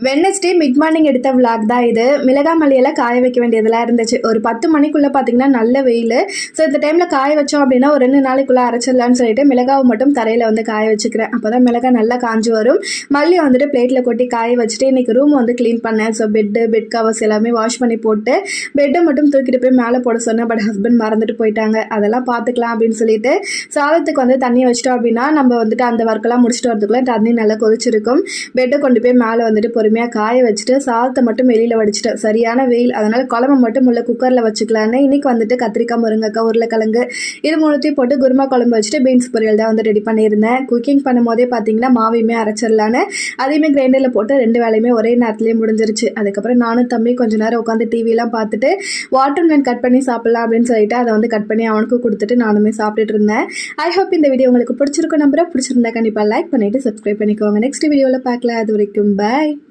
Wednesday mid morning எடுத்த vlog தான் இது. மிளகா மல்லியெல்லாம் காய வைக்க வேண்டியதெல்லாம் இருந்துச்சு. ஒரு 10 மணிக்குள்ளே பார்த்தீங்கன்னா நல்ல வெயில். ஸோ இந்த டைமில் காய வச்சோம் அப்படின்னா ஒரு 2 நாளைக்குள்ளே அரைச்சிடலான்னு சொல்லிட்டு மிளகாவை மட்டும் தரையில் வந்து காய வச்சுக்கிறேன். அப்போ தான் மிளகா நல்லா காஞ்சி வரும். மல்லியை வந்துட்டு பிளேட்டில் கொட்டி காய வச்சுட்டு இன்றைக்கி ரூம் வந்து க்ளீன் பண்ணேன். ஸோ பெட் கவர்ஸ் எல்லாமே வாஷ் பண்ணி போட்டு பெட்டை மட்டும் தூக்கிட்டு போய் மேலே போட சொன்னேன். பட் ஹஸ்பண்ட் மறந்துட்டு போயிட்டாங்க. அதெல்லாம் பார்த்துக்கலாம் அப்படின்னு சொல்லிட்டு சாதத்துக்கு வந்து தண்ணி வச்சிட்டோம் அப்படின்னா நம்ம வந்துட்டு அந்த ஒர்க்கெல்லாம் முடிச்சுட்டு வரதுக்குள்ளே தண்ணி நல்லா கொதிச்சிருக்கும். பெட்டை கொண்டு போய் மேலே வந்துட்டு பொறுமையாக காய வச்சுட்டு சாதத்தை மட்டும் வெளியில் வடிச்சிட்டேன். சரியான வெயில், அதனால் குழம்பு மட்டும் உள்ள குக்கரில் வச்சுக்கலான்னு இன்றைக்கி வந்துட்டு கத்திரிக்காய், முருங்கைக்காய், உருளைக்கிழங்கு இது மூணுத்தையும் போட்டு குருமா குழம்பு வச்சுட்டு பீன்ஸ் பொரியல் தான் வந்து ரெடி பண்ணியிருந்தேன். குக்கிங் பண்ணும் போதே பார்த்தீங்கன்னா மாவையுமே அரைச்சிடலான்னு அதையுமே கிரைண்டரில் போட்டு 2 வேலையுமே ஒரே நேரத்துலேயே முடிஞ்சிருச்சு. அதுக்கப்புறம் நானும் தம்பி கொஞ்சம் நேரம் உட்காந்து டிவிலாம் பார்த்துட்டு வாட்டர்மெலன் கட் பண்ணி சாப்பிட்லாம் அப்படின்னு சொல்லிட்டு அதை வந்து கட் பண்ணி அவனுக்கு கொடுத்துட்டு நானுமே சாப்பிட்டுட்டு இருந்தேன். ஐ ஹோப் இந்த வீடியோ உங்களுக்கு பிடிச்சிருக்கும். நம்புறேன். பிடிச்சிருந்தா கண்டிப்பாக லைக் பண்ணிவிட்டு சப்ஸ்கிரைப் பண்ணிக்கோங்க. நெக்ஸ்ட் வீடியோவில் பார்க்கலாம். அது வரைக்கும் பாய்.